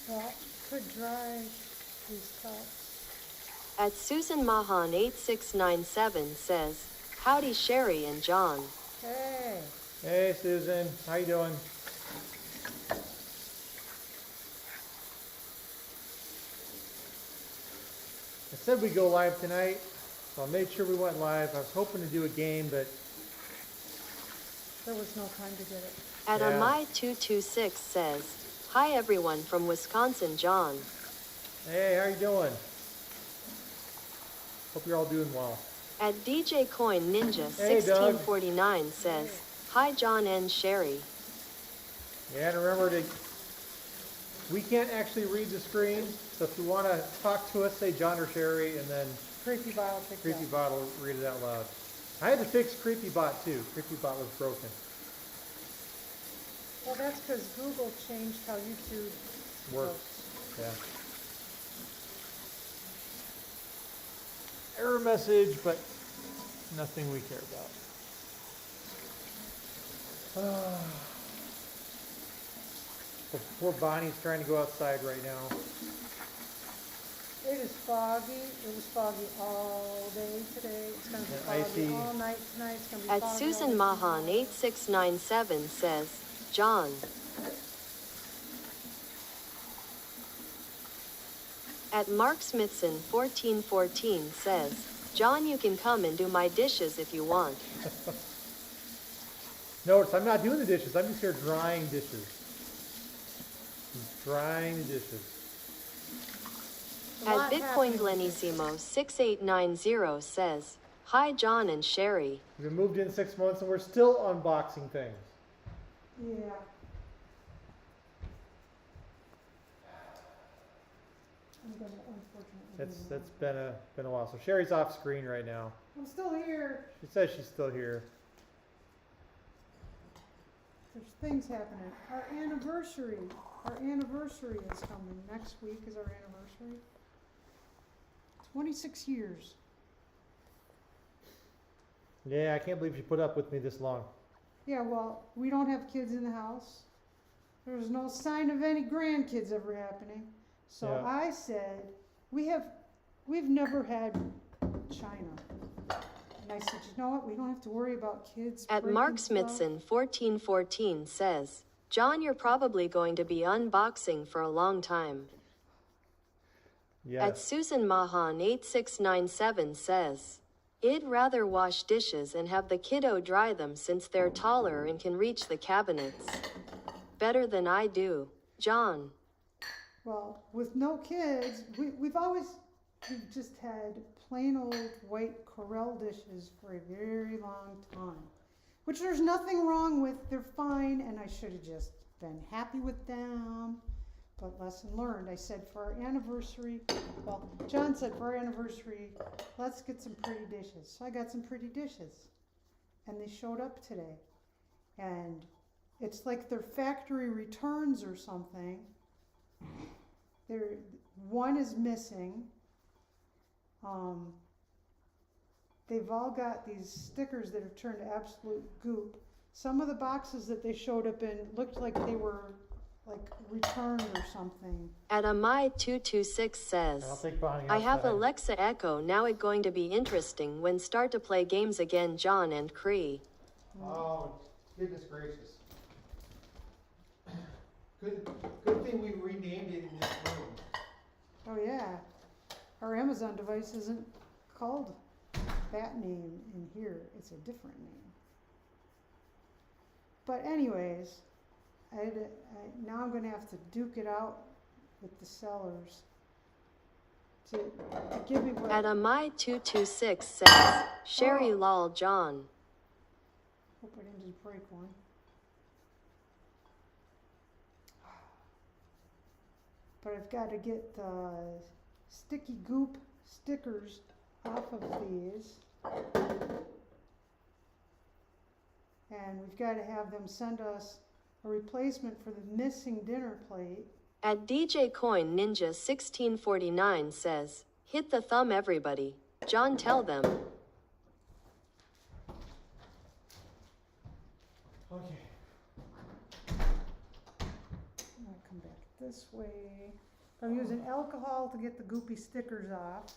That could dry these cups. At Susan Mahan 8697 says, "Howdy Sherry and John." Hey. Hey Susan, how you doing? I said we'd go live tonight, so I made sure we went live. I was hoping to do a game, but There was no time to get it. At Yeah. Amai226 says, "Hi everyone from Wisconsin, John." hey, how you doing? Hope you're all doing well. At DJ Coin Ninja Hey, Doug. 1649 says, "Hi John and Sherry." Yeah, and remember we can't actually read the screen, so if you want to talk to us, say John or Sherry, and then Creepy bottle picked up. CreepyBot will read it out loud. I had to fix CreepyBot too. CreepyBot was broken. Well, that's because Google changed how YouTube Works. works. Yeah. Error message, but nothing we care about. So poor Bonnie's trying to go outside right now. It is foggy. It was foggy all day today. It's going to be And foggy icy. all night tonight. It's going to be At foggy all Susan day Mahan tomorrow. 8697 says, "John." At Mark Smithson 1414 says, "John, you can come and do my dishes if you want." Notice, I'm not doing the dishes. I'm just here drying dishes. Drying the dishes. A At lot Bitcoin happening Glenissimo 6890 says, "Hi John and Sherry." We've been moved in 6 months and we're still unboxing things. Yeah. I'm gonna unfortunately. That's been a while. So Sherry's off screen right now. I'm still here. She says she's still here. There's things happening. Our anniversary is coming. Next week is our anniversary. 26 years. Yeah, I can't believe she put up with me this long. Yeah, well, we don't have kids in the house. There's no sign of any grandkids ever happening. So Yeah. I said, we've never had China. And I said, you know what? We don't have to worry about kids. At breaking Mark stuff." Smithson 1414 says, "John, you're probably going to be unboxing for a long time." At Yes. Susan Mahan 8697 says, "I'd rather wash dishes and have the kiddo dry them since they're taller and can reach the cabinets. Better than I do, John." Well, with no kids, we've just had plain old white Corelle dishes for a very long time. Which there's nothing wrong with, they're fine, and I should have just been happy with them. But lesson learned, I said for our anniversary, well, John said for our anniversary, let's get some pretty dishes. So I got some pretty dishes. And they showed up today. And it's like they're factory returns or something. One is missing. They've all got these stickers that have turned to absolute goop. Some of the boxes that they showed up in looked like they were like returned or something. At Amai226 says, I'll take Bonnie "I have outside. Alexa Echo. Now it's going to be interesting when start to play games again, John and Cree." Oh, goodness gracious. Good thing we renamed it in this room. Oh yeah, our Amazon device isn't called that name in here. It's a different name. But anyways, now I'm gonna have to duke it out with the sellers to give me what. At Amai226 says, "Sherry Oh. lol John." Hope I didn't just break one. But I've got to get the sticky goop stickers off of these. And we've got to have them send us a replacement for the missing dinner plate. At DJ Coin Ninja 1649 says, "Hit the thumb everybody. John, tell them." Okay. this way. I'm using alcohol to get the goopy stickers off.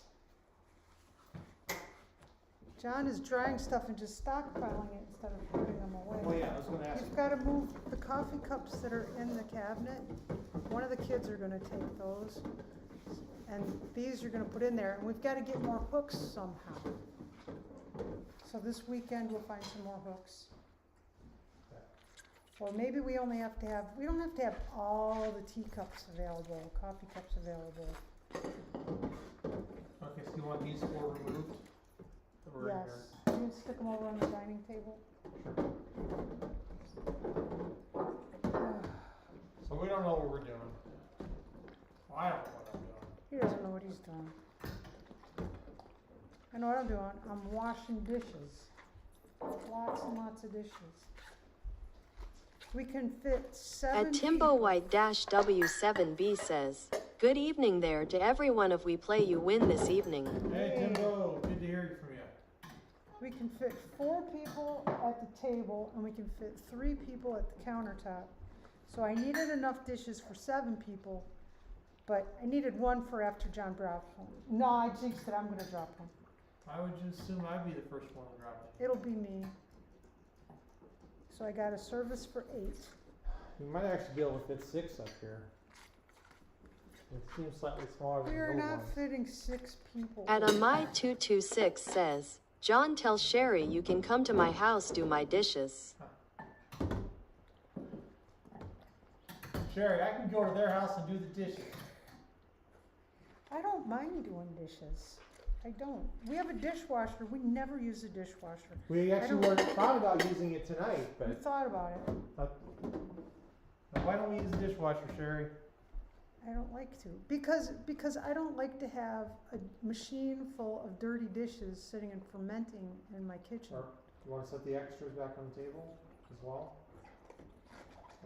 John is drying stuff and just stockpiling it instead of putting them away. Oh yeah, I was gonna ask. We've got to move the coffee cups that are in the cabinet. One of the kids are going to take those. And these you're going to put in there. And we've got to get more hooks somehow. So this weekend we'll find some more hooks. Or maybe we don't have to have all the teacups available, coffee cups available. Okay, so you want these four removed? That were in Yes. there? You can stick them over on the dining table. So we don't know what we're doing. Well, I don't know what I'm doing. He doesn't know what he's doing. I know what I'm doing. I'm washing dishes. Lots and lots of dishes. We can fit 7 At Timbo people. White-W7B says, "Good evening there to everyone. If we play, you win this evening." Hey Timbo, good to hear from you. We can fit 4 people at the table and we can fit 3 people at the countertop. So I needed enough dishes for 7 people, but I needed 1 for after John brought home. No, I jinxed it. I'm going to drop one. Why would you assume I'd be the first one to drop it? It'll be me. So I got a service for 8. We might actually be able to fit 6 up here. It seems slightly smaller than We are the old not ones. fitting 6 people. Adamai226 says, "John, tell Sherry you can come to my house, do my dishes." Sherry, I can go to their house and do the dishes. I don't mind doing dishes. I don't. We have a dishwasher. We never use a dishwasher. We actually don't- thought about using it tonight, We but thought about it. why don't we use the dishwasher, Sherry? I don't like to because I don't like to have a machine full of dirty dishes sitting and fermenting in my kitchen. Or you want to set the extras back on the table as well?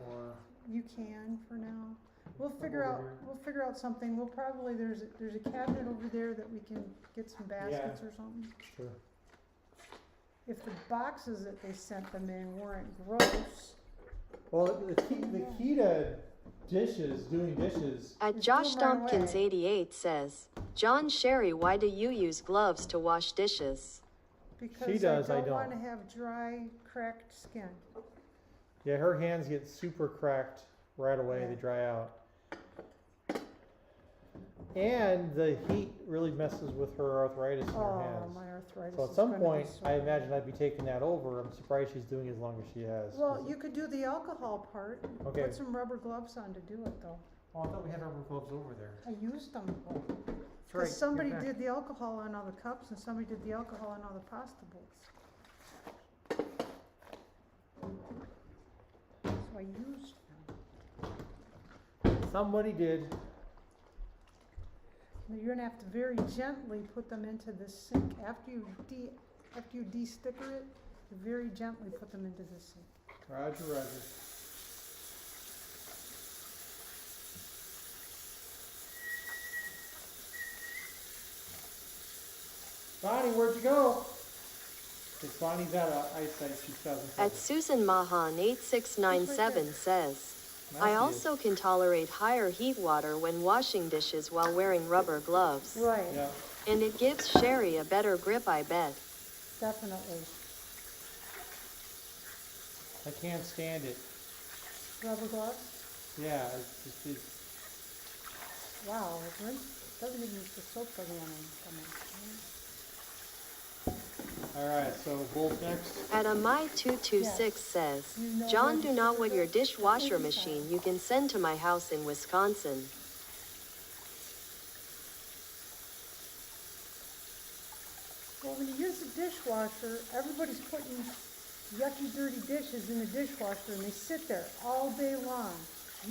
Or You can for now. We'll Over figure out. here. We'll figure out something. We'll probably there's a cabinet over there that we can get some baskets or something. sure. If the boxes that they sent them in weren't gross. Well, the key to dishes, doing dishes. At Just Josh do 'em right away. Tompkins 88 says, "John, Sherry, why do you use gloves to wash dishes?" Because does, I I don't want to don't. have dry, cracked skin. Yeah, her hands get super cracked right away. Yeah. They dry out. And the heat really messes with her arthritis in her Oh, hands. my arthritis. So at is some gonna be point, so I bad. imagine I'd be taking that over. I'm surprised she's doing as long as she has. Well, you could do the alcohol part. Okay. Put some rubber gloves on to do it, though. Oh, I thought we had rubber gloves over there. I used them. That's Because somebody did the alcohol on all the cups and somebody did the alcohol on all the pasta bowls. So I used them. Somebody did. Now you're gonna have to very gently put them into the sink. After you de-sticker it, you very gently put them into the sink. Roger, Roger. Bonnie, where'd you go? It's Bonnie's out of eyesight. She's 2007. At Susan Mahan 8697 says, "I also can tolerate higher heat water when washing dishes while wearing rubber gloves. Right, Yeah. And it gives Sherry a better grip, I bet." definitely. I can't stand it. Rubber gloves? Yeah, it's just, Wow, doesn't even use the soap doesn't want to come in. all right, so Wolf next. Adamai226 says, You know "John, what do you not should want do? your dishwasher Inside. machine you can send to my house in Wisconsin." Well, when you use the dishwasher, everybody's putting yucky, dirty dishes in the dishwasher and they sit there all day long.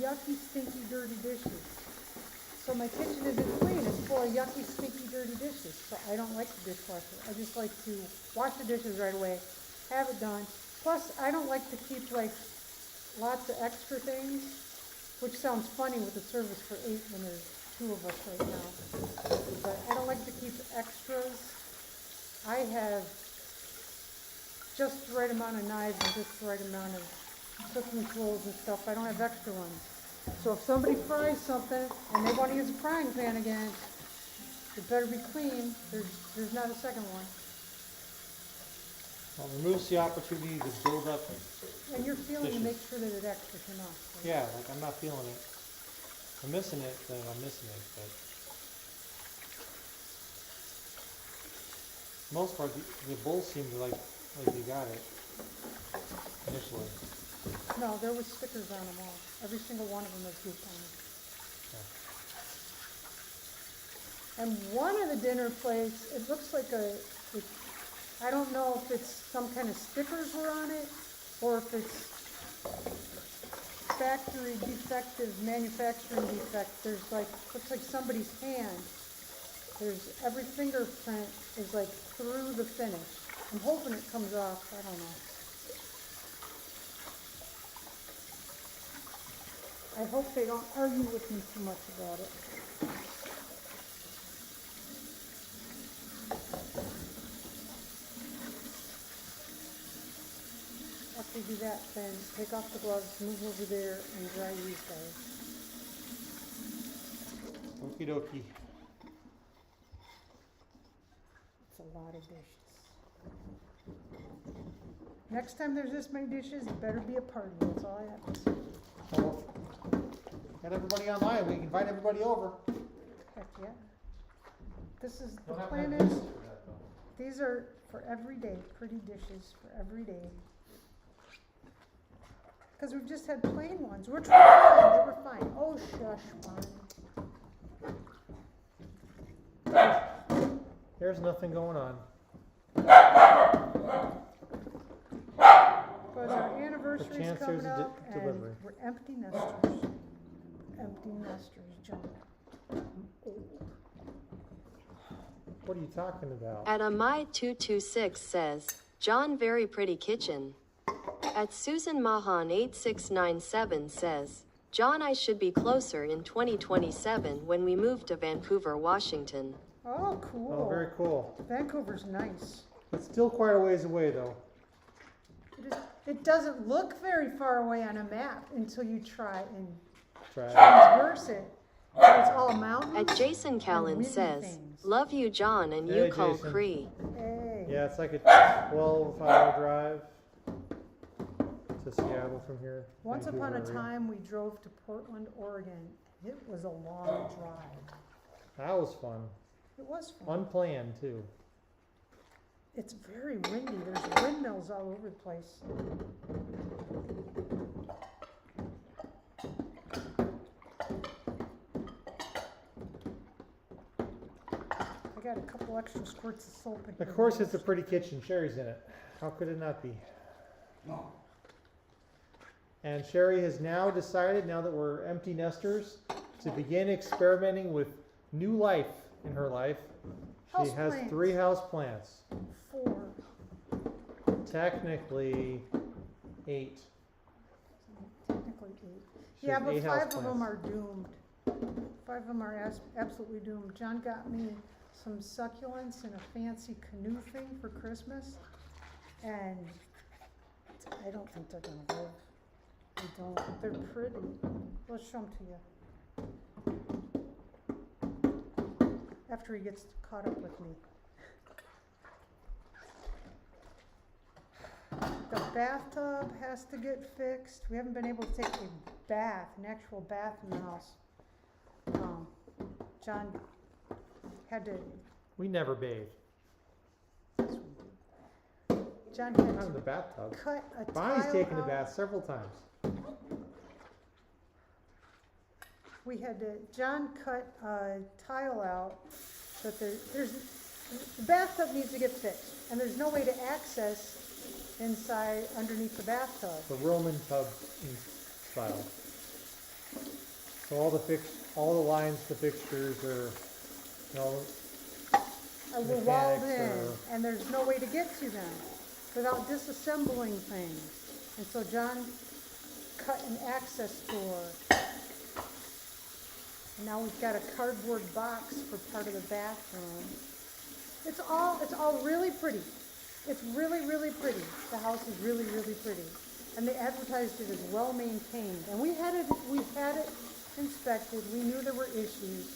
Yucky, stinky, dirty dishes. So my kitchen isn't clean, it's full of yucky, stinky, dirty dishes. So I don't like the dishwasher. I just like to wash the dishes right away, have it done. Plus, I don't like to keep like lots of extra things, which sounds funny with the service for 8 when there's 2 of us right now. But I don't like to keep extras. I have just the right amount of knives and just the right amount of cooking tools and stuff. I don't have extra ones. So if somebody fries something and they wanna use a frying pan again, it better be clean, there's not a second one. Well, it removes the opportunity to build up. And you're feeling to Dishes. make sure that it actually came out. So- Yeah, like I'm not feeling it. If I'm missing it, then I'm missing it, but. Most part, the bowls seem to like you got it initially. No, there was stickers on them all. Every single one of them has goop on it. And one of the dinner plates, it looks like I don't know if it's some kind of stickers were on it, or if it's factory defective, manufacturing defect. There's like, looks like somebody's hand. There's, every fingerprint is like through the finish. I'm hoping it comes off, I don't know. I hope they don't argue with me too much about it. After you do that, then take off the gloves, move over there, and dry these guys. Okie dokie. It's a lot of dishes. Next time there's this many dishes, it better be a party, that's all I have to say. Well, got everybody online, we can invite everybody over. Heck, yeah. This is, the Don't have to plan have is, dishes for that, though. these are for every day, pretty dishes for every day. Because we've just had plain ones, which were fine, they were fine. Oh, shush, fine. There's nothing going on. Because our anniversary's chance coming there's a up, and delivery. we're empty nesters. Empty nesters, John. What are you talking about? At Amai226 says, John very pretty kitchen. At Susan Mahan 8697 says, John I should be closer in 2027 when we move to Vancouver, Washington. Oh, cool. Oh, very cool. Vancouver's nice. It's still quite a ways away, though. It doesn't look very far away on a map until you try and Try it. transverse it. And it's all mountains. At Jason Callan windy says, things. love you John and Hey, Yukon Jason. Cree. Hey. Yeah, it's like a 12-hour drive to Seattle from here. Once upon a Vancouver area. time, we drove to Portland, Oregon. It was a long drive. That was fun. It was fun. Unplanned, too. It's very windy. There's windmills all over the place. I got a couple extra squirts of soap in here. Of course, it's a pretty kitchen. Sherry's in it. How could it not be? No. And Sherry has now decided, now that we're empty nesters, to begin experimenting with new life in her life. She has Houseplants. 3 house plants. 4. Technically 8. Technically 8. She Yeah, has but 8 5 of them houseplants. are doomed. 5 of them are absolutely doomed. John got me some succulents and a fancy canoe thing for Christmas, and I don't think they're gonna live. They don't. They're pretty. Let's show them to you after he gets caught up with me. The bathtub has to get fixed. We haven't been able to take a bath, an actual bath in the house. John had to, We never bathe. John Not had in the to bathtub. cut a Bonnie's tile taken a out. bath several times. We had to, John cut a tile out, but the bathtub needs to get fixed, and there's no way to access inside, underneath the bathtub. The Roman tub style. So all the lines, the fixtures are, Were walled Mechanics in, or- and there's no way to get to them without disassembling things. And so John cut an access door. And now we've got a cardboard box for part of the bathroom. It's all really pretty. It's really, really pretty. The house is really, really pretty. and they advertised it as well maintained. And we had it inspected, we knew there were issues,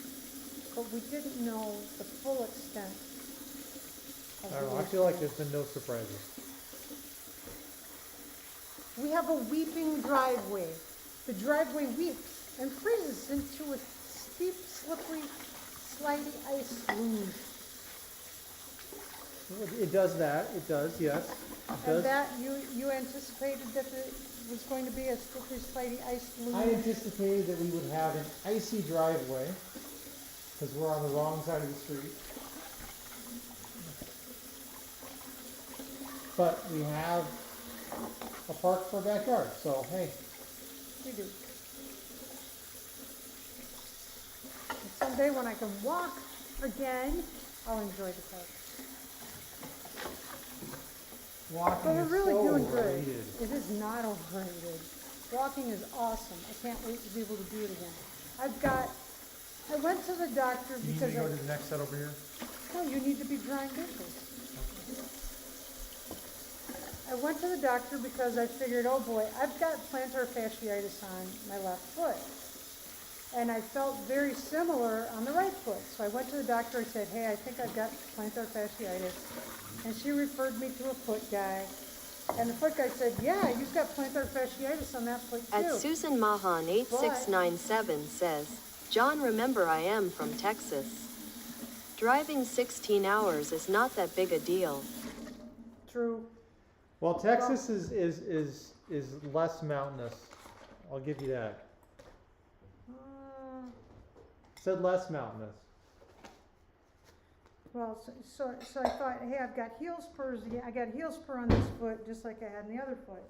but we didn't know the full extent of I don't the know, I feel like issues. there's been no surprises. We have a weeping driveway. The driveway weeps and freezes into a steep, slippery, slidey ice luge. It does that, it does, yes. It And does. that, you anticipated that it was going to be a slippery, slidey ice I luge? anticipated that we would have an icy driveway, because we're on the wrong side of the street. But we have a park for a backyard, so hey, We do. And someday when I can walk again, I'll enjoy the park. walking But we're is really so doing good. overrated. It is not overrated. Walking is awesome. I can't wait to be able to do it again. I went to the doctor You need because to go to the next set over here? no, you need to be drying dishes. I went to the doctor because I figured, oh boy, I've got plantar fasciitis on my left foot. And I felt very similar on the right foot. So I went to the doctor, I said, hey, I think I've got plantar fasciitis. And she referred me to a foot guy. And the foot guy said, yeah, you've got plantar fasciitis on that foot At too. Susan Mahan 8697 says, John, remember I am from Texas. Driving 16 hours is not that big a deal. True. Well, Texas is less mountainous. I'll give you that. Said less mountainous. Well, so I thought, hey, I've got heel spurs again. I got heel spur on this foot just like I had in the other foot.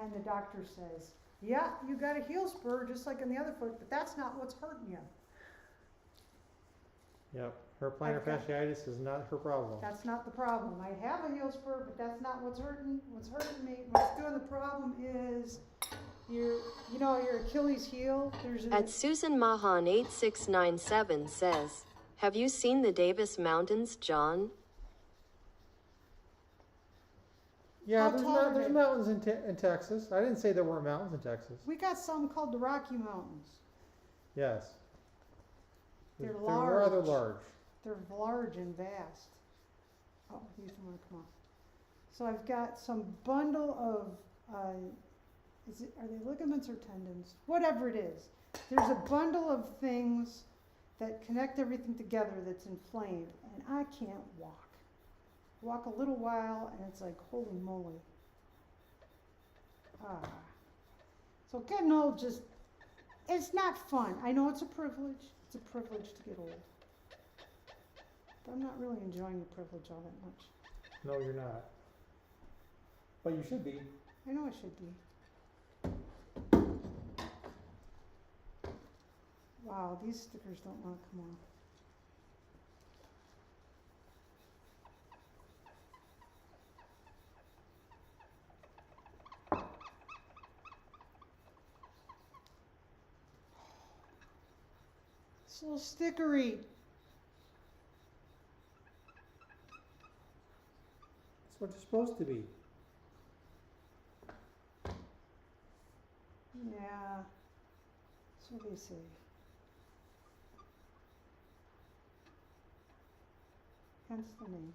And the doctor says, yeah, you got a heel spur just like in the other foot, but that's not what's hurting you. Yep, her plantar Okay. fasciitis is not her problem. That's not the problem. I have a heel spur, but that's not what's hurting. What's hurting me, what's doing the problem is your Achilles heel. At Susan Mahan 8697 says, have you seen the Davis Mountains, John? Yeah, How there's, tall are there's they? mountains in Texas. I didn't say there weren't mountains in Texas. We got some called the Rocky Mountains. Yes. They're They're rather large. large. They're large and vast. Oh, these don't want to come off. So I've got some bundle of, are they ligaments or tendons? Whatever it is. There's a bundle of things that connect everything together that's inflamed, and I can't walk. Walk a little while, and it's like, holy moly. So getting old it's not fun. I know it's a privilege. It's a privilege to get old. But I'm not really enjoying the privilege all that much. No, you're not. But you should be. I know I should be. Wow, these stickers don't want to come off. So stickery. That's what you're supposed to be. Yeah. So they say. Hence the name.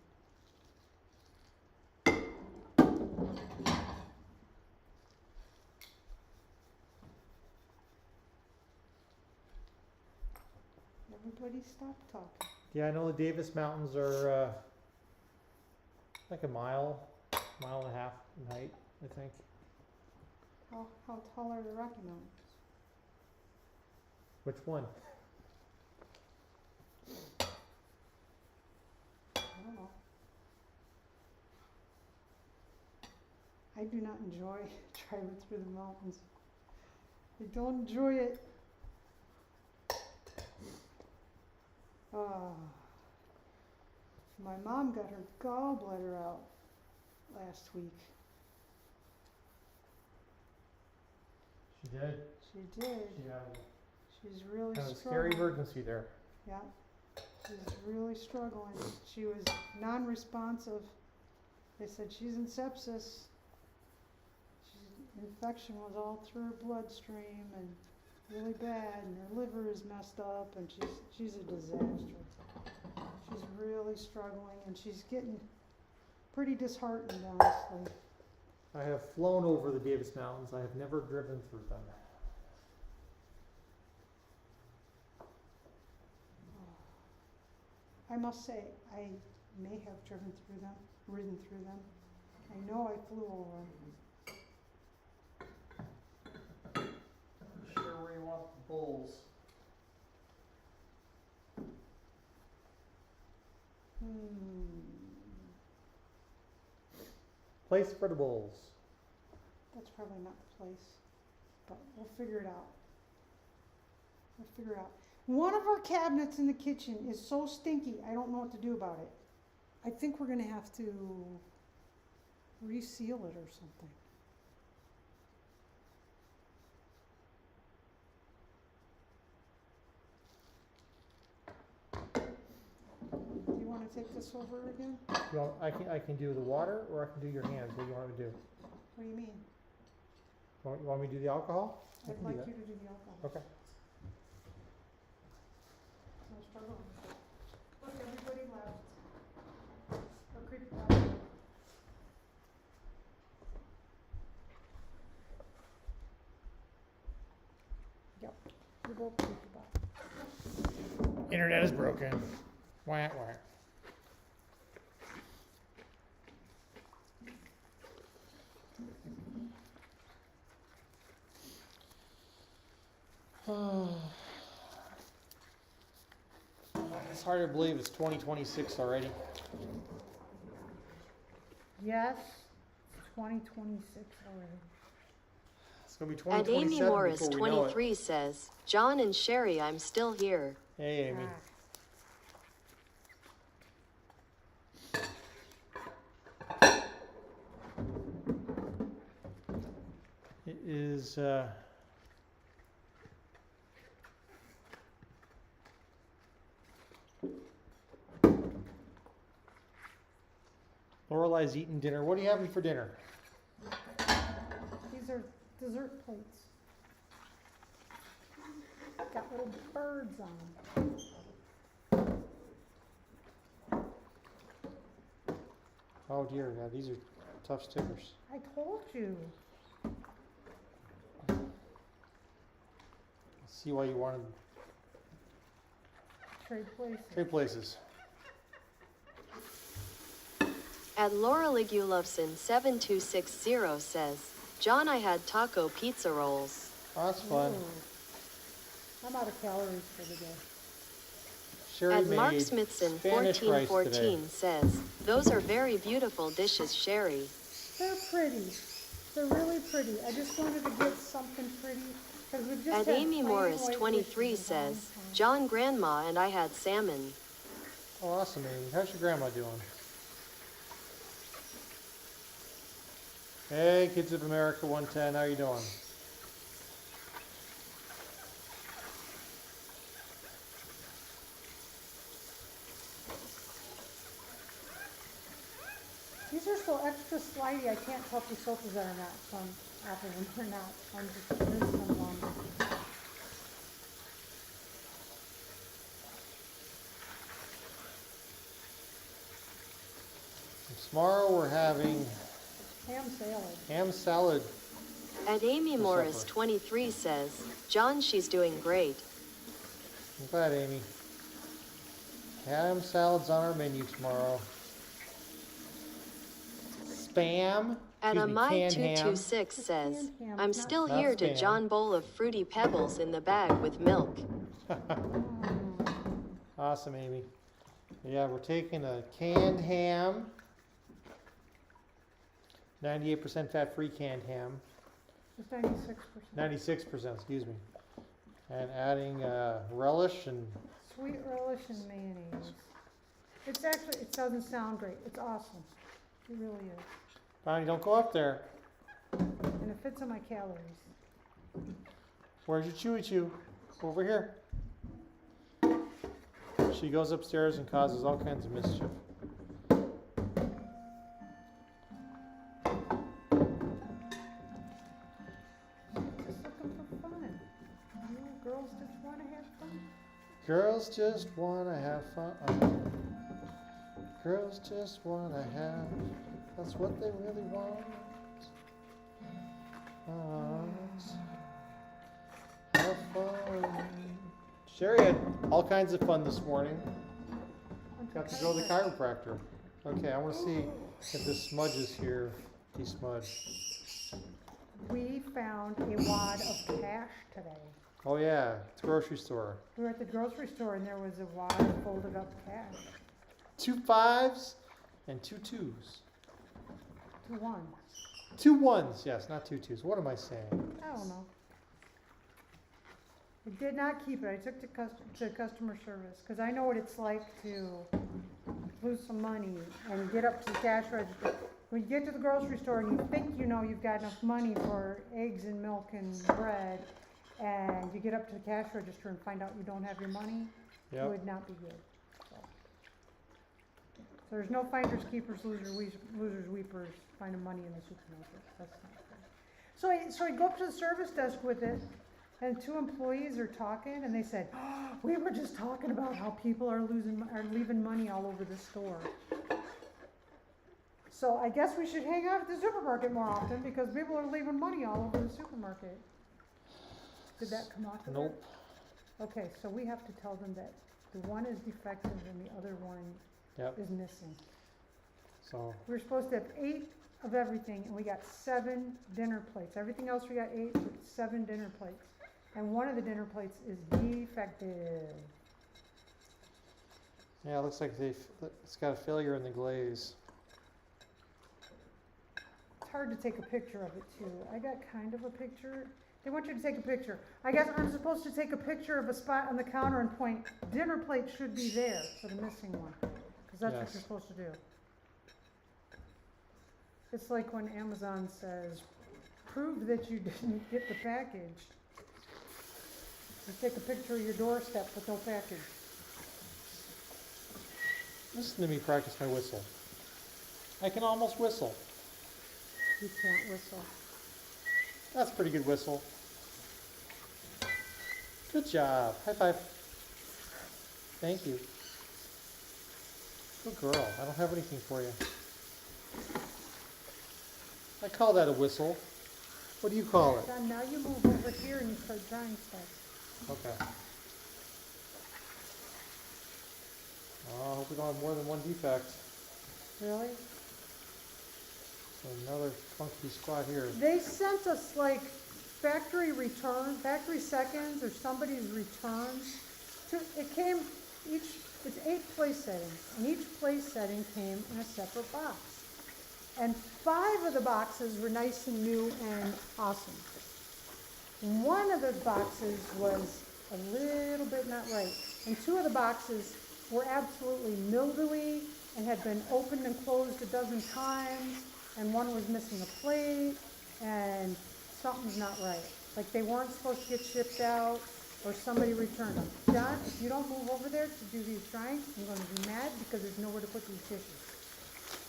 Everybody stop talking. Yeah, I know the Davis Mountains are like a mile and a half in height, I think. How tall are the Rocky Mountains? Which one? I don't know. I do not enjoy driving through the mountains. I don't enjoy it. My mom got her gallbladder out last week. She did. She did. She had She's really kind of a scary struggling. emergency there. Yeah, she's really struggling. She was non-responsive. They said she's in sepsis. infection was all through her bloodstream and really bad, and her liver is messed up, and she's a disaster. She's really struggling, and she's getting pretty disheartened, honestly. I have flown over the Davis Mountains. I have never driven through them. I must say, I may have ridden through them. I know I flew over them. Sure where you want the bulls. Place for the bulls. That's probably not the place, but we'll figure it out. One of our cabinets in the kitchen is so stinky, I don't know what to do about it. I think we're gonna have to reseal it or something. Do you wanna take this over again? You want, I can do the water, or I can do your hands. What do you want me to do? What do you mean? You want me to do the alcohol? I I'd can like do that. you to do the alcohol. Okay. No struggle. Look, everybody left. Or creepy left. Yep, you're both creepy left. Internet is broken. Wah, wah. It's hard to believe it's 2026 already. Yes, 2026 already. It's gonna be And 2027 Amy Morris before we know it. 23 says, John and Sherry, I'm still here. Hey, Amy. It is Lorelai's eating dinner. What are you having for dinner? These are dessert plates. Got little birds on them. Oh dear God, these are tough stickers. I told you. See why you wanted Trade places. trade places. At Laura Ligulovson 7260 says, John, I had taco pizza rolls. Oh, that's fun. Ooh. I'm out of calories for the day. Sherry At made Mark Smithson Spanish rice 1414 today. says, those are very beautiful dishes, Sherry. They're pretty. They're really pretty. I just wanted to get something pretty. 'Cause we've just At had Amy plain Morris white 23 dishes a long says, time. John, Grandma and I had salmon. Oh, awesome, Amy. How's your grandma doing? Hey, Kids of America 110, how you doing? These are so extra slidey, I can't tell if the sofas are not, so I'm after them or not. So I'm just rinsing them longer. Tomorrow we're having Ham salad. ham salad. At Amy For Morris supper. 23 says, John, she's doing great. I'm glad, Amy. Ham salad's on our menu tomorrow. Spam. At Excuse me, Amai canned ham. 226 says, Canned ham, I'm not still Not here to spam. John bowl of fruity pebbles in the bag with milk. Awesome, Amy. Yeah, we're taking a canned ham. 98% fat-free canned ham. It's 96%. 96%, excuse me. And adding relish and Sweet relish and mayonnaise. It's actually, it doesn't sound great. It's awesome. It really is. Bonnie, don't go up there. And it fits in my calories. Where's your Chewy Chew? Over here. She goes upstairs and causes all kinds of mischief. girls just want to have fun. Girls just wanna have fun. Girls just wanna have. That's what they really want. Have fun. Sherry had all kinds of fun this morning. Got to go to the chiropractor. Okay, I want to see if this smudges here. Desmudge. We found a wad of cash today. Oh yeah, it's a grocery store. We were at the grocery store and there was a wad of folded up cash. 2 5s and 2 2s. 2 1. 2 1s, yes, not 2 2s. What am I saying? I don't know. I did not keep it. I took it to customer service because I know what it's like to lose some money and get up to the cash register. When you get to the grocery store and you think you know you've got enough money for eggs and milk and bread, and you get up to the cash register and find out you don't have your money, it Yep. would not be good. So there's no finders, keepers, losers, weepers, finding money in the supermarket. That's not good. So I go up to the service desk with it, and 2 employees are talking, and they said, "Oh, we were just talking about how people are leaving money all over the store." So I guess we should hang out at the supermarket more often because people are leaving money all over the supermarket. Did that come off of Nope. there? Okay, so we have to tell them that the one is defective and the other one Yep. is missing. So We were supposed to have 8 of everything, and we got 7 dinner plates. Everything else we got 8, but 7 dinner plates. And one of the dinner plates is defective. yeah, it looks like it's got a failure in the glaze. It's hard to take a picture of it too. I got kind of a picture. They want you to take a picture. I guess I'm supposed to take a picture of a spot on the counter and point, dinner plate should be there for the missing one. Because that's what Yes. you're supposed to do. It's like when Amazon says, prove that you didn't get the package. You take a picture of your doorstep with no package. Listen to me practice my whistle. I can almost whistle. You can't whistle. That's a pretty good whistle. Good job. High five. Thank you. Good girl. I don't have anything for you. I call that a whistle. What do you call it? John, now you move over here and you start drawing stuff. Okay. Oh, I hope we don't have more than one defect. Really? So another funky spot here. They sent us like factory seconds or somebody's returns. It came it's 8 place settings, and each place setting came in a separate box. And 5 of the boxes were nice and new and awesome. One of the boxes was a little bit not right, and 2 of the boxes were absolutely mildewy and had been opened and closed a dozen times, and one was missing a plate, and something's not right. Like they weren't supposed to get shipped out, or somebody returned them. John, if you don't move over there to do these drawings, I'm going to be mad because there's nowhere to put these dishes.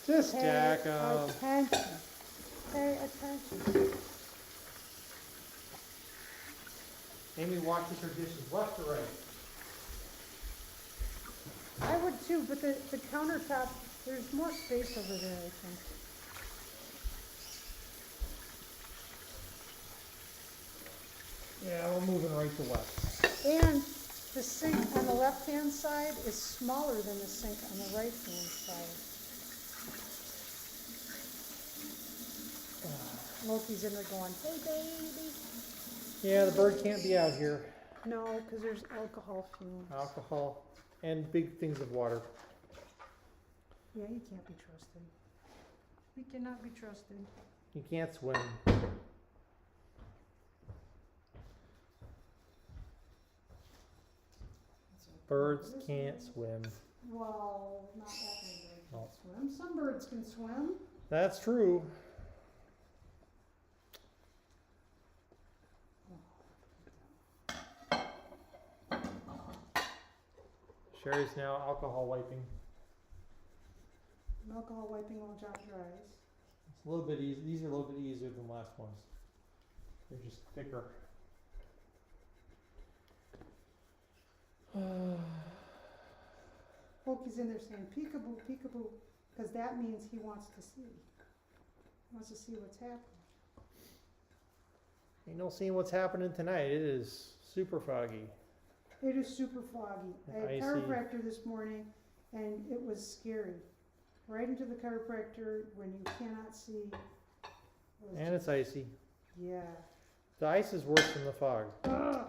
Just Pay stack 'em. attention. Pay attention. Amy washes her dishes left or right? I would too, but the countertop, there's more space over there, I think. Yeah, we're moving right to left. And the sink on the left-hand side is smaller than the sink on the right-hand side. Loki's in there going, hey baby. Yeah, the bird can't be out here. No, because there's alcohol fumes. Alcohol and big things of water. Yeah, he can't be trusted. He cannot be trusted. You can't swim. Birds can't swim. Well, not that many birds No. can swim. Some birds can swim. That's true. Sherry's now alcohol wiping. Alcohol wiping while John dries. It's a little bit easy. These are a little bit easier than the last ones. They're just thicker. Smokey's in there saying peekaboo, peekaboo, because that means he wants to see. He wants to see what's happening. Ain't no seeing what's happening tonight. It is super foggy. It is super foggy. I had Icy. chiropractor this morning, and it was scary. Right into the chiropractor when you cannot see. It was And it's icy. yeah. The ice is worse than the fog. Ugh.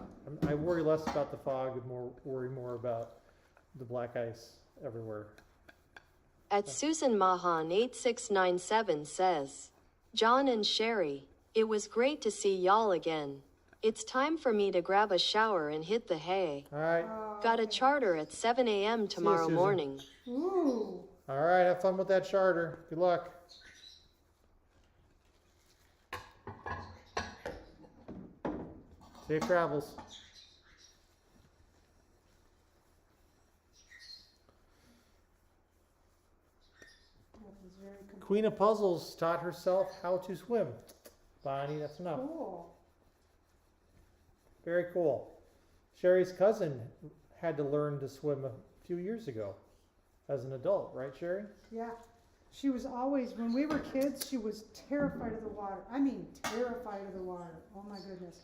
I worry less about the fog and worry more about the black ice everywhere. At Susan Mahan 8697 says, John and Sherry, it was great to see y'all again. It's time for me to grab a shower and hit the hay. All right. Got a Okay. charter at 7 a.m. tomorrow Susan. morning. Ooh. All right. Have fun with that charter. Good luck. Safe travels. That was very Queen of Puzzles taught herself how to swim. Bonnie, that's enough. cool. Very cool. Sherry's cousin had to learn to swim a few years ago as an adult, right, Sherry? Yeah. She was always, when we were kids, she was terrified of the water. I mean, terrified of the water. Oh my goodness.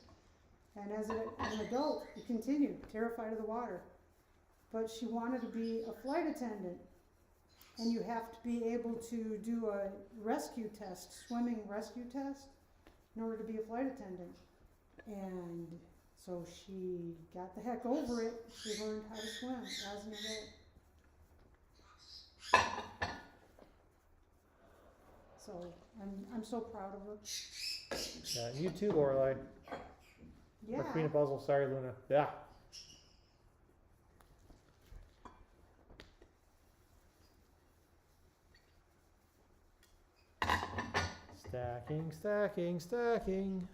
And as an adult, it continued, terrified of the water. But she wanted to be a flight attendant. And you have to be able to do a rescue test, swimming rescue test, in order to be a flight attendant. And so she got the heck over it. She learned how to swim as an adult. So I'm so proud of her. Yeah, you too, Lorelai. Yeah. Or Queen of Puzzles. Sorry, Luna. Yeah. Stacking, stacking, stacking.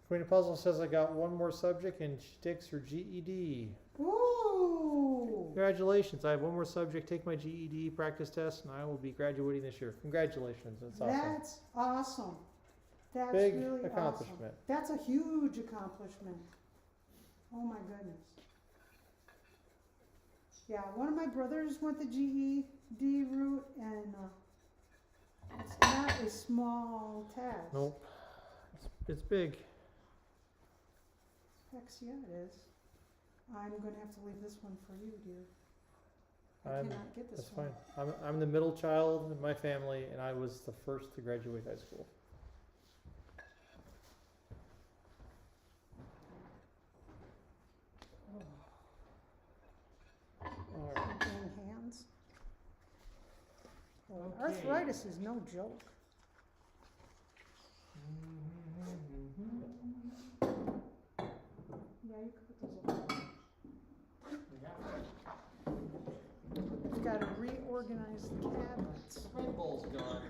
Queen of Puzzles says I got one more subject and she takes her GED. Ooh. Congratulations. I have one more subject, take my GED practice test, and I will be graduating this year. Congratulations. That's awesome. That's awesome. That's Big really accomplishment. awesome. That's a huge accomplishment. Oh my goodness. Yeah, one of my brothers went the GED route, and it's not a small task. Nope. It's big. Heck yeah, it is. I'm going to have to leave this one for you, dear. I I'm- cannot get this That's one. fine. I'm the middle child in my family, and I was the first to graduate high school. All right. Dang hands. Boy, Okay. arthritis is no joke. Yeah, you can put those up. You've got to reorganize the cabinets. Red Bull's gone.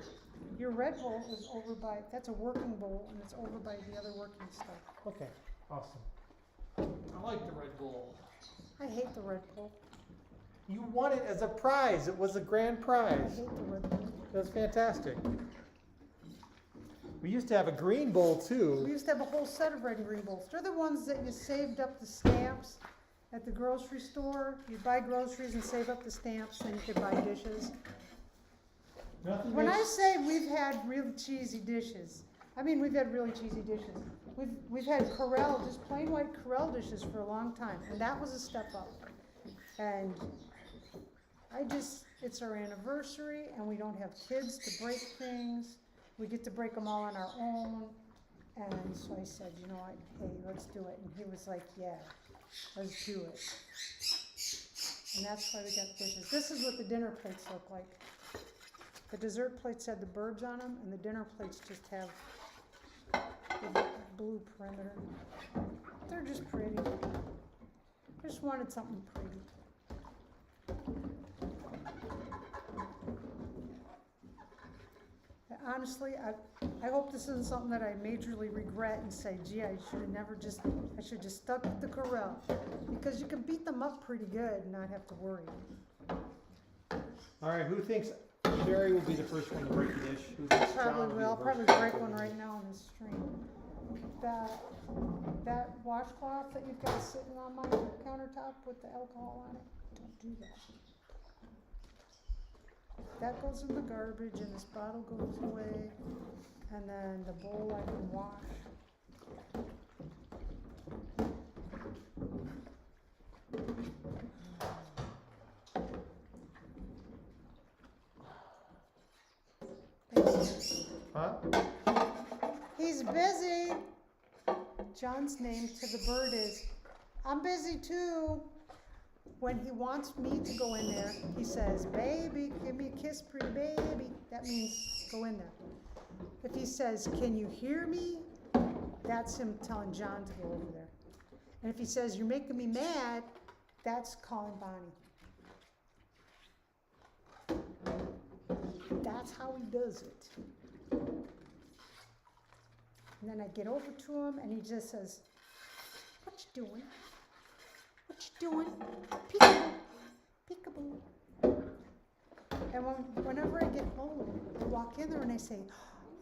Your Red Bull is over by, that's a working bowl, and it's over by the other working stuff. Okay, awesome. I like the Red Bull. I hate the Red Bull. You won it as a prize. It was a grand I prize. hate the Red Bull. That's fantastic. We used to have a green bowl We too. used to have a whole set of red and green bowls. They're the ones that you saved up the stamps at the grocery store. You'd buy groceries and save up the stamps, then you could buy dishes. Nothing When I makes- say we've had really cheesy dishes, I mean we've had really cheesy dishes. We've had Corelle, just plain white Corelle dishes for a long time, and that was a step up. And it's our anniversary, and we don't have kids to break things. We get to break them all on our own. And so I said, you know what, hey, let's do it. And he was like, yeah, let's do it. And that's why we got dishes. This is what the dinner plates look like. The dessert plates had the birds on them, and the dinner plates just have the blue perimeter. They're just pretty. I just wanted something pretty. Honestly, I hope this isn't something that I majorly regret and say, gee, I should just stuck with the Corelle. Because you can beat them up pretty good and not have to worry. All right, who thinks Sherry will be the first one to break the dish? Who thinks John Probably be will. I'll the first? probably break one right now on this stream. That that washcloth that you've got sitting on my countertop with the alcohol on it, don't do that. That goes in the garbage and this bottle goes away, and then the bowl I can wash. Huh? He's busy. John's name to the bird is, I'm busy too. When he wants me to go in there, he says, baby, give me a kiss, pretty baby. That means go in there. If he says, can you hear me? That's him telling John to go over there. And if he says, you're making me mad, that's calling Bonnie. That's how he does it. And then I get over to him and he just says, what you doing? What you doing? Peekaboo, peekaboo. And whenever I get home, I walk in there and I say,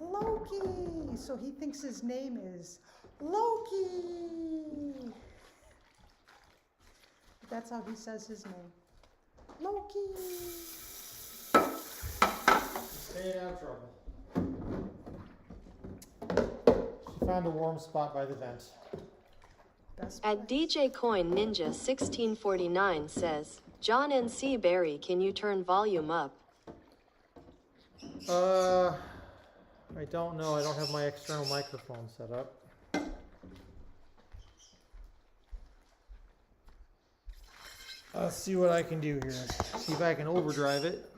Loki. So he thinks his name is Loki. That's how he says his name. Loki. Staying out of trouble. She found a warm spot by the vent. Best At place. DJ Coin Ninja 1649 says, John NC Barry, can you turn volume up? I don't know. I don't have my external microphone set up. Let's see what I can do here. See if I can overdrive it.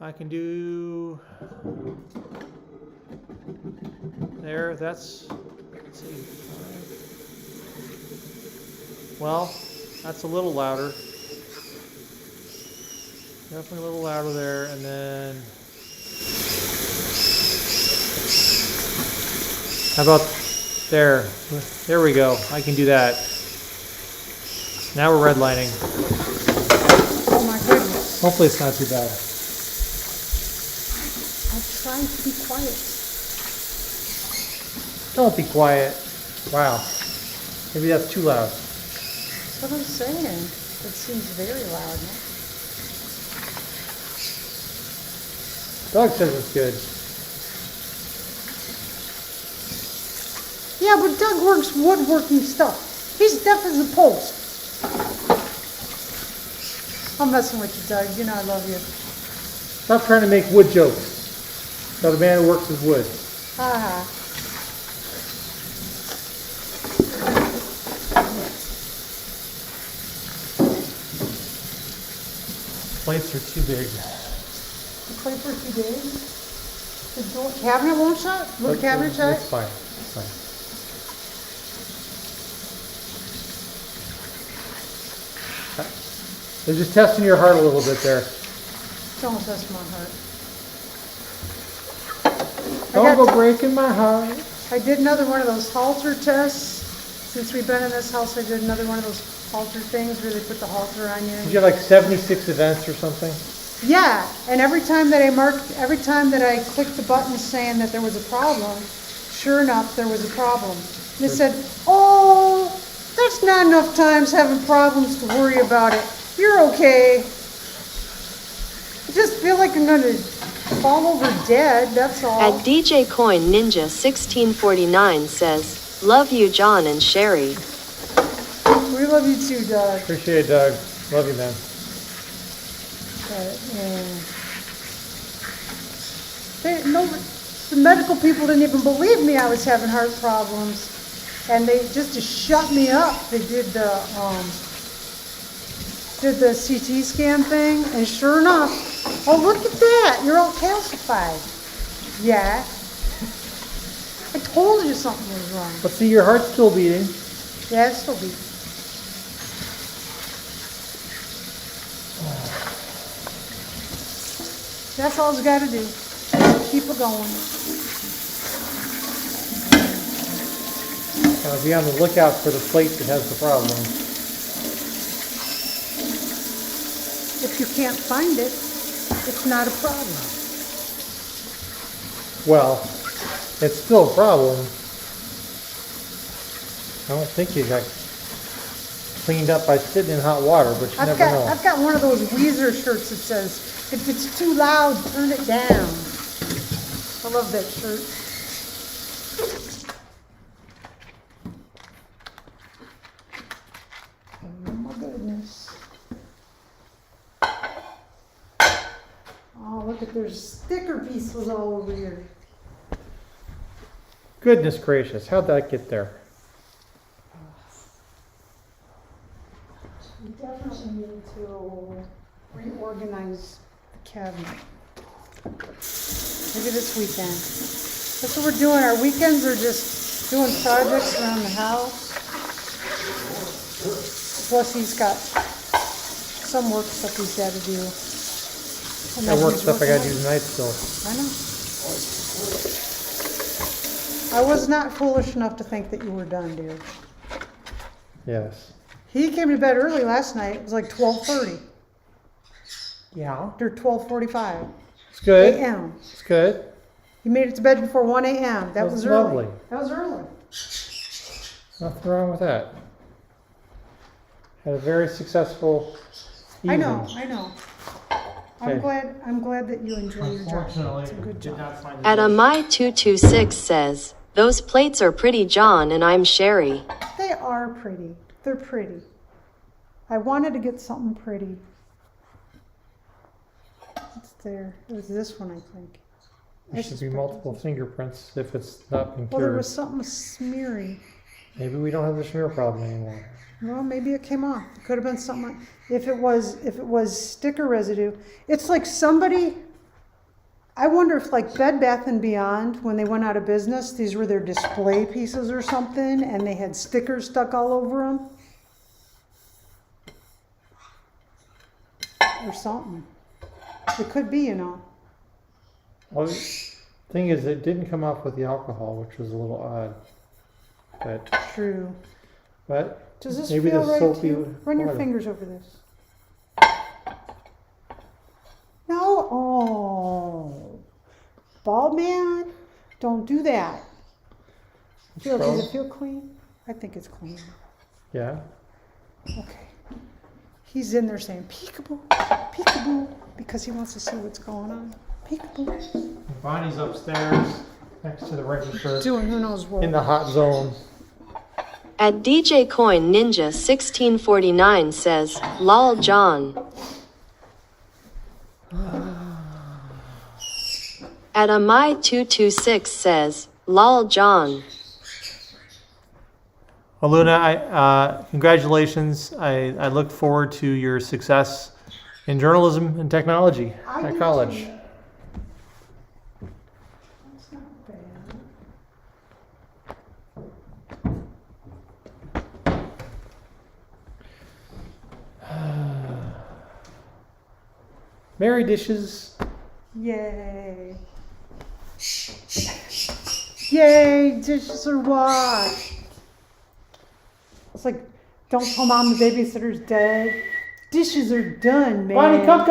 I can do there, let's see. Well, that's a little louder. Definitely a little louder there, and then how about there? There we go. I can do that. Now we're redlining. Oh my goodness. Hopefully it's not too bad. I'm trying to be quiet. Don't be quiet. Wow. Maybe that's too loud. That's what I'm saying. It seems very loud. No? Doug says it's good. Yeah, but Doug works woodworking stuff. He's deaf as a post. I'm messing with you, Doug. You know I love you. Stop trying to make wood jokes. About a man who works with wood. Ha Plates are too big. Play for 2 days. The door cabinet won't shut? Will the cabinet shut? It's fine. It's fine. They're just testing your heart a little bit there. Don't test my heart. Don't go breaking my heart. I did another one of those halter tests. Since we've been in this house, I did another one of those halter things where they put the halter on you. Did you have like 76 events or something? Yeah, and every time that I clicked the button saying that there was a problem, sure enough, there was a problem. And it said, oh, that's not enough times having problems to worry about it. You're okay. I just feel like I'm gonna fall over dead, that's all. At DJ Coin Ninja 1649 says, love you John and Sherry. We love you too, Doug. Appreciate it, Doug. Love you, man. The medical people didn't even believe me I was having heart problems. And they, just to shut me up, they did the CT scan thing, and sure enough, oh, look at that, you're all calcified. Yeah. I told you something was wrong. But see, your heart's still beating. Yeah, it's still beating. That's all it's got to do. Keep it going. Be on the lookout for the plate that has the problem. if you can't find it, it's not a problem. Well, it's still a problem. I don't think you got cleaned up by sitting in hot water, but you never know. I've got one of those Weezer shirts that says, if it's too loud, turn it down. I love that shirt. Oh my goodness. Oh, look at there's sticker pieces all over here. Goodness gracious, how'd that get there? We definitely need to reorganize the cabinet. Maybe this weekend. That's what we're doing. Our weekends are just doing projects around the house. Plus he's got some work stuff he's got to do. And That then work he's stuff I working gotta do on- tonight still. I know. I was not foolish enough to think that you were done, dear. Yes. He came to bed early last night. It was like 12:30. Yeah. Or 12:45 It's good. a.m. It's good. He made it to bed before 1 a.m. That That's was early. lovely. That was early. Nothing wrong with that. Had a very successful evening. I know. Okay. I'm glad that you enjoy your job. Unfortunately, It's a good did job. not find At a My226 says, those plates are pretty, John, and I'm Sherry. They are pretty. They're pretty. I wanted to get something pretty. It's there. It was this one, I think. There should be multiple fingerprints if it's not been Well, there cured. was something smeary. Maybe we don't have the smear problem anymore. Well, maybe it came off. It could have been something like, if it was sticker residue. It's like somebody, I wonder if like Bed Bath & Beyond, when they went out of business, these were their display pieces or something, and they had stickers stuck all over them. Or something. It could be, you know. Well, the thing is, it didn't come off with the alcohol, which was a little odd. True. But Does this maybe feel the right soapy to you? Run your water. fingers over this. No, oh. Bald man, don't do that. Does it feel clean? I think it's clean. Yeah. Okay. He's in there saying peekaboo, peekaboo, because he wants to see what's going on. Peekaboo. Bonnie's upstairs next to the register Doing who knows what. in the hot zone. At DJ Coin Ninja 1649 says, lol, John. At a My226 says, lol, John. Well, Luna, congratulations. I look forward to your success in journalism and technology I at do college. too. That's not bad. Merry dishes. Yay. Yay, dishes are washed. It's like, don't tell mom the babysitter's dead. Dishes are done, man. Bonnie, come.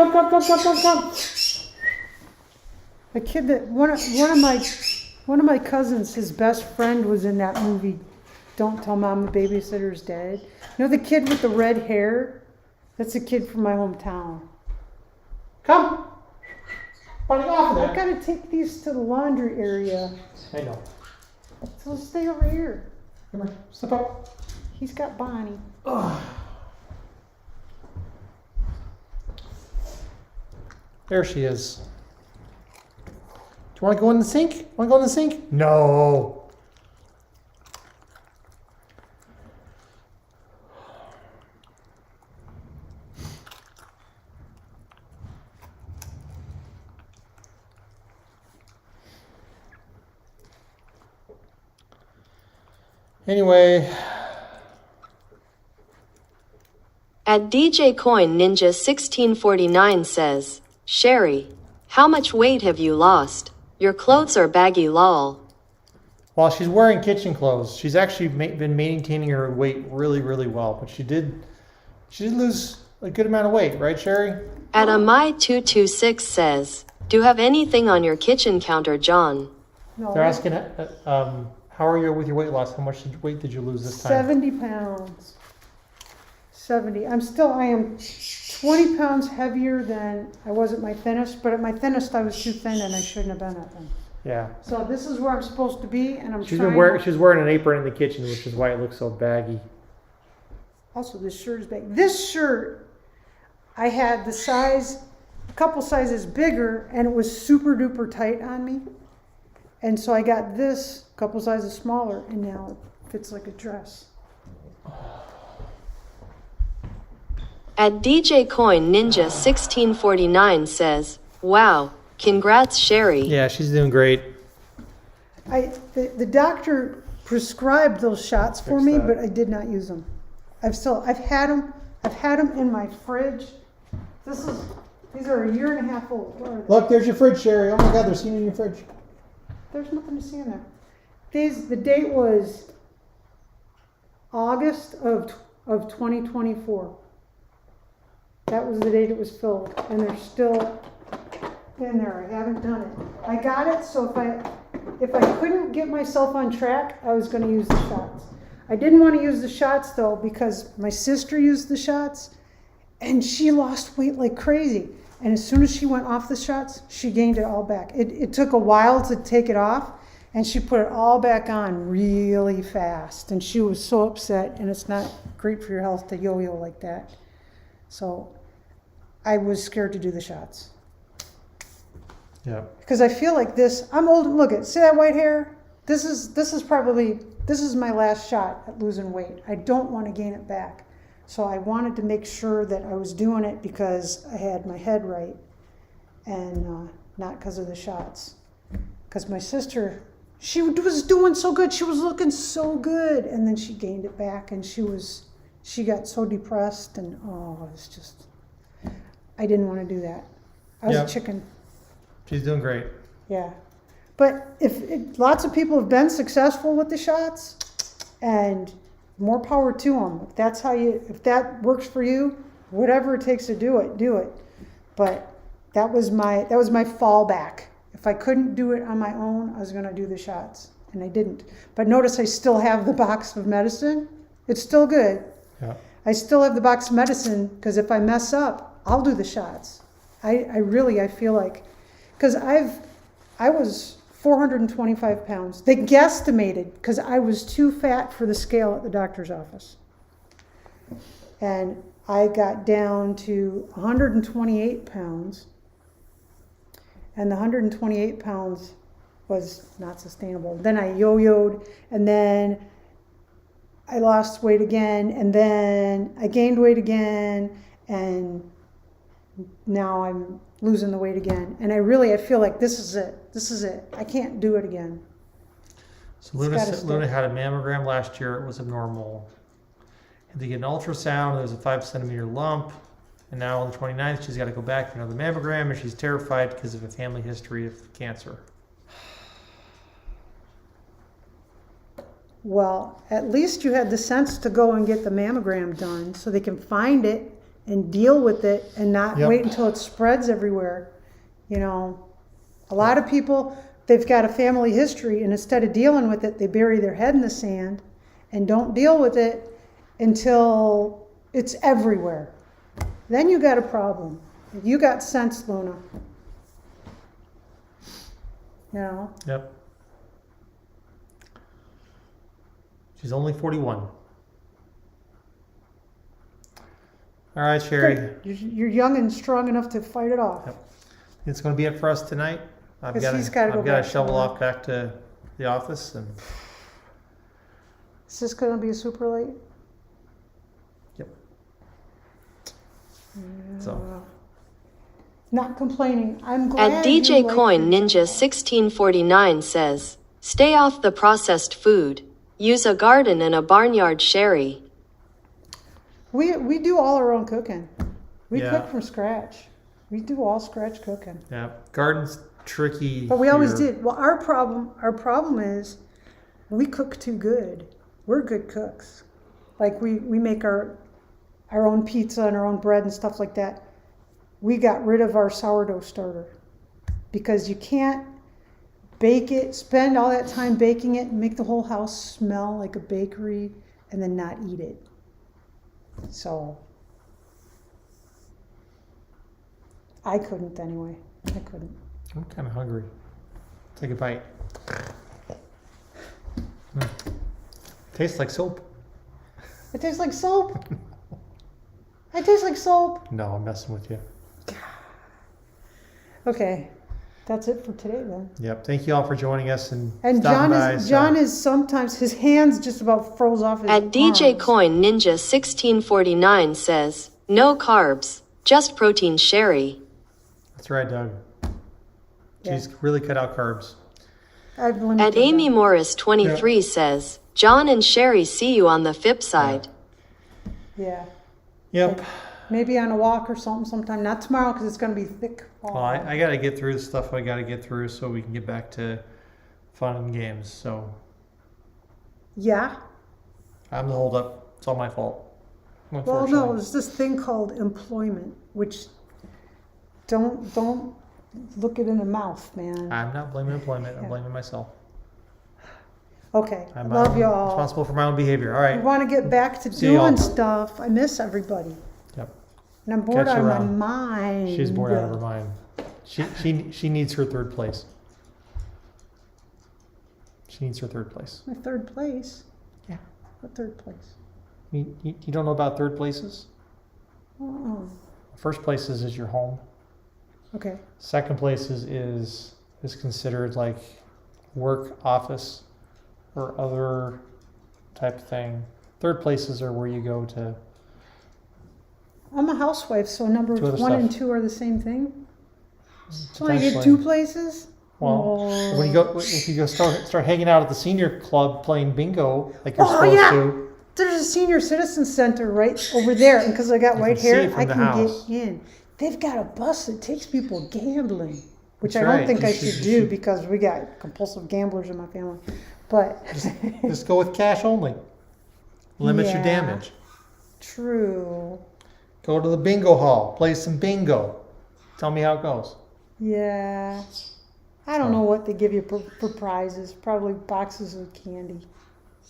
The kid that one of my cousins, his best friend was in that movie. Don't tell mom the babysitter's dead. You know the kid with the red hair? That's a kid from my hometown. Come. Bonnie, off of I gotta take these to the laundry area. I know. So stay over here. Come here. Step up. He's got Bonnie. There she is. Do you want to go in the sink? Want to go in the sink? No. Anyway, At DJ Coin Ninja 1649 says, Sherry, how much weight have you lost? Your clothes are baggy, lol. while she's wearing kitchen clothes, she's actually been maintaining her weight really, really well. But she did lose a good amount of weight, right, Sherry? Adamai226 says, do you have anything on your kitchen counter, John? No, They're asking, how are you with your weight loss? How much weight did you lose this time? 70 pounds. 70. I am 20 pounds heavier than I was at my thinnest, but at my thinnest I was too thin and I shouldn't have been that thin. Yeah. So this is where I'm supposed to be, and I'm She's trying. she's wearing an apron in the kitchen, which is why it looks so baggy. Also, this shirt is big. This shirt, I had the size, a couple sizes bigger, and it was super duper tight on me. And so I got this a couple sizes smaller, and now it fits like a dress. At DJ Coin Ninja 1649 says, wow, congrats, Sherry. Yeah, she's doing great. The doctor prescribed those shots for Fix me, that. but I did not use them. I've had them in my fridge. These are a year and a half old. What are they? Look, there's your fridge, Sherry. Oh my God, they're seen in your fridge. There's nothing to see in there. The date was August of 2024. That was the date it was filled, and they're still in there. I haven't done it. I got it, so if I couldn't get myself on track, I was going to use the shots. I didn't want to use the shots though because my sister used the shots, and she lost weight like crazy. And as soon as she went off the shots, she gained it all back. It took a while to take it off, and she put it all back on really fast. And she was so upset, and it's not great for your health to yo-yo like that. So I was scared to do the shots. Yeah. Because I feel like this, I'm old, look at, see that white hair? This is my last shot at losing weight. I don't want to gain it back. So I wanted to make sure that I was doing it because I had my head right and not because of the shots. Because my sister, she was doing so good. She was looking so good. And then she gained it back and she got so depressed and it's just, I didn't want to do that. I was Yep. a chicken. She's doing great. Yeah. But lots of people have been successful with the shots, and more power to them. If that works for you, whatever it takes to do it, do it. But that was my fallback. If I couldn't do it on my own, I was going to do the shots, and I didn't. But notice I still have the box of medicine. It's still good. Yeah. I still have the box of medicine because if I mess up, I'll do the shots. I feel like, because I was 425 pounds. They guesstimated because I was too fat for the scale at the doctor's office. And I got down to 128 pounds. And the 128 pounds was not sustainable. Then I yo-yoed, and then I lost weight again, and then I gained weight again, and now I'm losing the weight again. And I feel like this is it. I can't do it again. So It's Luna gotta had a mammogram last year. It was abnormal. Had to get an ultrasound. There was a 5 centimeter lump. And now on the 29th, she's got to go back for another mammogram, and she's terrified because of a family history of cancer. Well, at least you had the sense to go and get the mammogram done so they can find it and deal with it and not Yep. wait until it spreads everywhere. You know, a lot of people, they've got a family history, and instead of dealing with it, they bury their head in the sand and don't deal with it until it's everywhere. Then you got a problem. You got sense, Luna. You know? Yep. She's only 41. All right, Sherry. Good. You're young and strong enough to fight it off. Yep. It's going to be it for us tonight. I've Guess got he's gotta go to back shovel tomorrow. off back to the office, and Is this going to be super late? Yep. Yeah. So. Not complaining. I'm glad. At you DJ like Coin your Ninja job. 1649 says, stay off the processed food. Use a garden and a barnyard, Sherry. We do all our own cooking. We Yeah. cook from scratch. We do all scratch cooking. yeah, garden's tricky. But we always here. did. Well, our problem is we cook too good. We're good cooks. Like we make our our own pizza and our own bread and stuff like that, we got rid of our sourdough starter because you can't bake it, spend all that time baking it, make the whole house smell like a bakery, and then not eat it. So I couldn't anyway. I couldn't. I'm kind of hungry. Take a bite. Tastes like soap. It tastes like soap. It tastes like soap. No, I'm messing with you. Okay, that's it for today then. Yep. Thank you all for joining us and And stopping by. John is sometimes, his hands just about froze off his At DJ arms. Coin Ninja 1649 says, no carbs, just protein sherry. That's right, Doug. Yeah. She's really cut out carbs. I've limited At Amy them. Morris 23 says, John and Sherry see you on the FIP side. Yeah, Yep. maybe on a walk or something sometime. Not tomorrow because it's going to be thick. Well, I got to get through the stuff I got to get through so we can get back to fun and games. So Yeah. I'm the holdup. It's all my fault. Well, Unfortunately. no, there's this thing called employment, which don't look it in the mouth, man. I'm not blaming employment. I'm Yeah. blaming myself. Okay, I'm love y'all. responsible for my own behavior. All I right. want to get back to See y'all. doing stuff. I miss everybody. Yep. And I'm bored Catch you out of my around. mind. She's bored out of her mind. She needs her third place. She needs her third place. My third place. Yeah. What third place? You don't know about third places? Oh, First places is your home. okay. Second places is considered like work, office, or other type of thing. Third places are where you go to. I'm a housewife, so number To other 1 and stuff. 2 are the same thing. So I get potentially. 2 places. Well, Oh. when you go, if you go start hanging out at the senior club playing bingo like you're Oh, supposed yeah. to. There's a senior citizen center right over there, and because I got You white can see hair, it from I the can house. get in. They've got a bus that takes people gambling, which That's I don't right. think You I should- should you do should- because we got compulsive gamblers in my family. But Just go with cash only. Limit your Yeah. damage. true. Go to the bingo hall. Play some bingo. Tell me how it goes. Yeah. I don't know what they give you for prizes. Probably boxes of candy.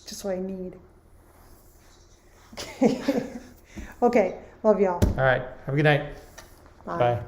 Just what I need. Okay. Okay. Love y'all. All right. Have a good night. Bye. Bye.